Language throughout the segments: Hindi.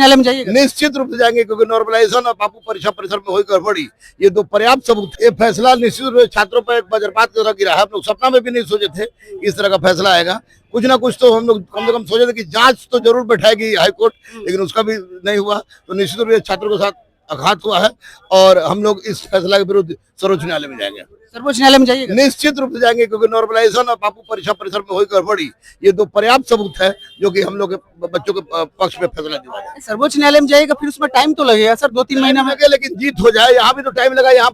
न्यायालय में जाइएगा? निश्चित रूप से जाएंगे, क्योंकि नॉर्मलाइजेशन और बापू परीक्षा परिसर में हुई गड़बड़ी, ये दो पर्याप्त सबूत है। ये फैसला निश्चित रूप से छात्रों पर एक वज्रपात की तरह गिरा है। हम लोग सपना में भी नहीं सोचे थे कि इस तरह का फैसला आएगा। कुछ ना कुछ तो हम लोग कम से कम सोचे थे कि जांच तो जरूर बैठाएगी हाईकोर्ट, लेकिन उसका भी नहीं हुआ। तो निश्चित रूप से छात्रों के साथ आघात हुआ है और हम लोग इस फैसला के विरुद्ध सर्वोच्च न्यायालय में जाएंगे। सर्वोच्च न्यायालय में जाइएगा? निश्चित रूप से जाएंगे, क्योंकि नॉर्मलाइजेशन और बापू परीक्षा परिसर में हुई गड़बड़ी, ये दो पर्याप्त सबूत है जो कि हम लोग के बच्चों के पक्ष में फैसला दिलाया। सर्वोच्च न्यायालय में जाइएगा, फिर उसमें टाइम तो लगेगा सर, 2-3 महीना में। लेकिन जीत हो जाए। यहाँ भी तो टाइम लगा, यहाँ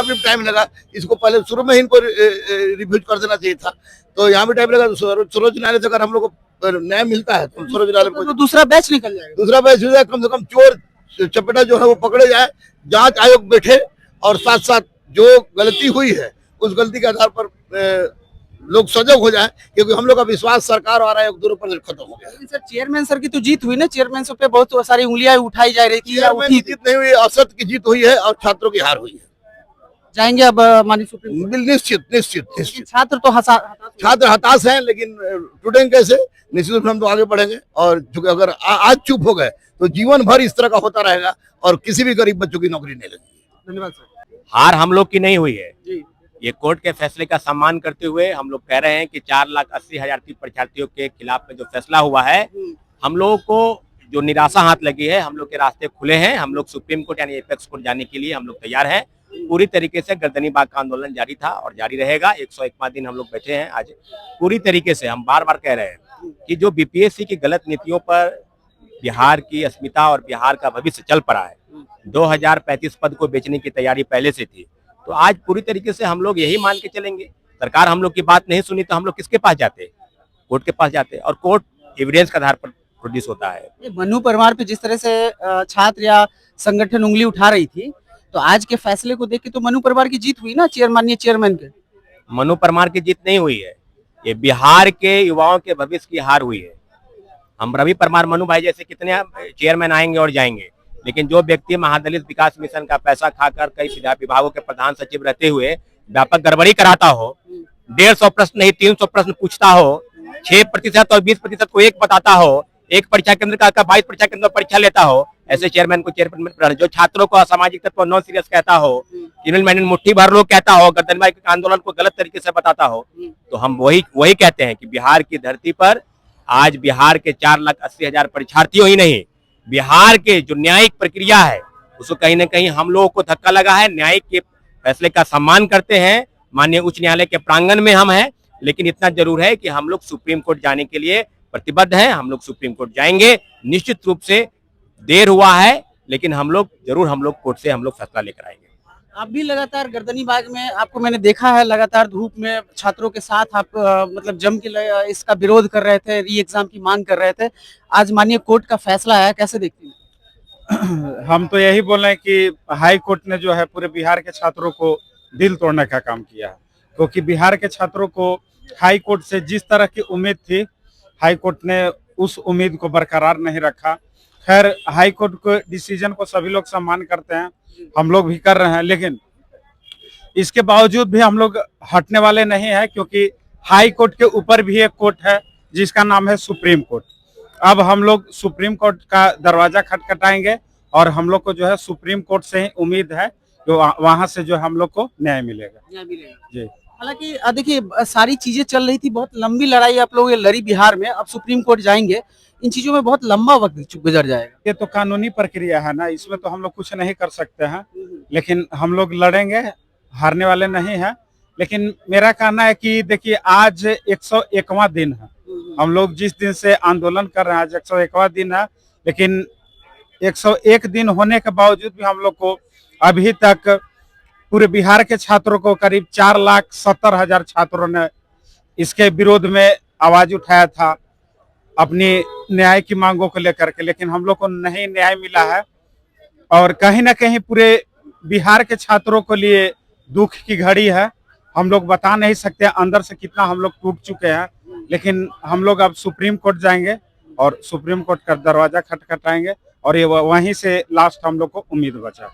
भी टाइम लगा। इसको पहले शुरू में ही इनको रिव्यू कर देना चाहिए था, तो यहाँ भी टाइम लगा। सर्वोच्च न्यायालय से अगर हम लोग को न्याय मिलता है तो सर्वोच्च न्यायालय तो दूसरा बैच निकल जाएगा। दूसरा बैच हो जाए। कम से कम चोर चपेटा जो है वो पकड़े जाए, जांच आयोग बैठे और साथ साथ जो गलती हुई है उस गलती के आधार पर लोग सजग हो जाए, क्योंकि हम लोग का विश्वास सरकार और आयोग दोनों पर खत्म हो गया। सर चेयरमैन सर की तो जीत हुई ना, चेयरमैन सर पे बहुत सारी उंगलियां उठाई जा रही थी। जीत नहीं हुई, असत की जीत हुई है और छात्रों की हार हुई है। जाएंगे अब माननीय सुप्रीम कोर्ट? निश्चित निश्चित निश्चित। छात्र तो छात्र हताश हैं, लेकिन टूटेंगे कैसे? निश्चित रूप से हम तो आगे बढ़ेंगे। और चूंकि अगर आज चुप हो गए तो जीवन भर इस तरह का होता रहेगा और किसी भी गरीब बच्चों की नौकरी नहीं लगेगी। धन्यवाद सर। हार हम लोग की नहीं हुई है जी। ये कोर्ट के फैसले का सम्मान करते हुए हम लोग कह रहे हैं कि 4,80,000 परीक्षार्थियों के खिलाफ में जो फैसला हुआ है, हम लोगों को जो निराशा हाथ लगी है, हम लोग के रास्ते खुले हैं। हम लोग सुप्रीम कोर्ट यानी एपेक्स कोर्ट जाने के लिए हम लोग तैयार हैं। पूरी तरीके से गर्दनी बाग का आंदोलन जारी था और जारी रहेगा। 101वां दिन हम लोग बैठे हैं आज। पूरी तरीके से हम बार बार कह रहे हैं कि जो बीपीएससी की गलत नीतियों पर बिहार की अस्मिता और बिहार का भविष्य चल पड़ा है, 2035 पद को बेचने की तैयारी पहले से थी। तो आज पूरी तरीके से हम लोग यही मान के चलेंगे। सरकार हम लोग की बात नहीं सुनी तो हम लोग किसके पास जाते? कोर्ट के पास जाते, और कोर्ट एविडेंस के आधार पर प्रोड्यूस होता है। मनु परमार पे जिस तरह से छात्र या संगठन उंगली उठा रही थी, तो आज के फैसले को देख के तो मनु परमार की जीत हुई ना, चेयरमैन के। मनु परमार की जीत नहीं हुई है, ये बिहार के युवाओं के भविष्य की हार हुई है। हम रवि परमार, मनु भाई जैसे कितने चेयरमैन आएंगे और जाएंगे, लेकिन जो व्यक्ति महादलित विकास मिशन का पैसा खाकर कई विभागों के प्रधान सचिव रहते हुए व्यापक गड़बड़ी कराता हो, 150 प्रश्न नहीं 300 प्रश्न पूछता हो, 6% और 20% को एक बताता हो, एक परीक्षा केंद्र का 22 परीक्षा केंद्र परीक्षा लेता हो, ऐसे चेयरमैन को चेयरमैन, जो छात्रों को असामाजिक तत्व नॉन सीरियस कहता हो, क्रिमिनल माइंडेड मुट्ठी भर लोग कहता हो, गर्दनीबाजी के आंदोलन को गलत तरीके से बताता हो, तो हम वही कहते हैं कि बिहार की धरती पर आज बिहार के 4,80,000 परीक्षार्थियों ही नहीं, बिहार के जो न्यायिक प्रक्रिया है उसको कहीं ना कहीं हम लोगों को धक्का लगा है। न्यायिक के फैसले का सम्मान करते हैं, माननीय उच्च न्यायालय के प्रांगण में हम हैं, लेकिन इतना जरूर है कि हम लोग सुप्रीम कोर्ट जाने के लिए प्रतिबद्ध हैं। हम लोग सुप्रीम कोर्ट जाएंगे। निश्चित रूप से देर हुआ है, लेकिन हम लोग कोर्ट से हम लोग फैसला लेकर आएंगे। आप भी लगातार गर्दनी बाग में, आपको मैंने देखा है लगातार धूप में छात्रों के साथ आप मतलब जम के इसका विरोध कर रहे थे, री एग्जाम की मांग कर रहे थे। आज माननीय कोर्ट का फैसला है, कैसे देखती हैं? हम तो यही बोल रहे हैं कि हाई कोर्ट ने जो है पूरे बिहार के छात्रों को दिल तोड़ने का काम किया है, क्योंकि बिहार के छात्रों को हाई कोर्ट से जिस तरह की उम्मीद थी, हाई कोर्ट ने उस उम्मीद को बरकरार नहीं रखा। खैर, हाई कोर्ट को डिसीजन को सभी लोग सम्मान करते हैं, हम लोग भी कर रहे हैं, लेकिन इसके बावजूद भी हम लोग हटने वाले नहीं है, क्योंकि हाई कोर्ट के ऊपर भी एक कोर्ट है जिसका नाम है सुप्रीम कोर्ट। अब हम लोग सुप्रीम कोर्ट का दरवाजा खटखटाएंगे और हम लोग को जो है सुप्रीम कोर्ट से ही उम्मीद है कि वहां से जो हम लोग को न्याय मिलेगा। जी, हालांकि देखिए सारी चीजें चल रही थी, बहुत लंबी लड़ाई आप लोग ये लड़ी बिहार में, अब सुप्रीम कोर्ट जाएंगे, इन चीजों में बहुत लंबा वक्त गुजर जाएगा। ये तो कानूनी प्रक्रिया है ना, इसमें तो हम लोग कुछ नहीं कर सकते हैं, लेकिन हम लोग लड़ेंगे, हारने वाले नहीं हैं। लेकिन मेरा कहना है कि देखिए आज 101वां दिन है, हम लोग जिस दिन से आंदोलन कर रहे हैं आज 101वां दिन है, लेकिन 101 दिन होने के बावजूद भी हम लोग को अभी तक पूरे बिहार के छात्रों को करीब 4,70,000 छात्रों ने इसके विरोध में आवाज उठाया था अपनी न्याय की मांगों को लेकर के, लेकिन हम लोग को नहीं न्याय मिला है। और कहीं ना कहीं पूरे बिहार के छात्रों के लिए दुख की घड़ी है। हम लोग बता नहीं सकते अंदर से कितना हम लोग टूट चुके हैं, लेकिन हम लोग अब सुप्रीम कोर्ट जाएंगे और सुप्रीम कोर्ट का दरवाजा खटखटाएंगे और ये वहीं से लास्ट हम लोग को उम्मीद बचा।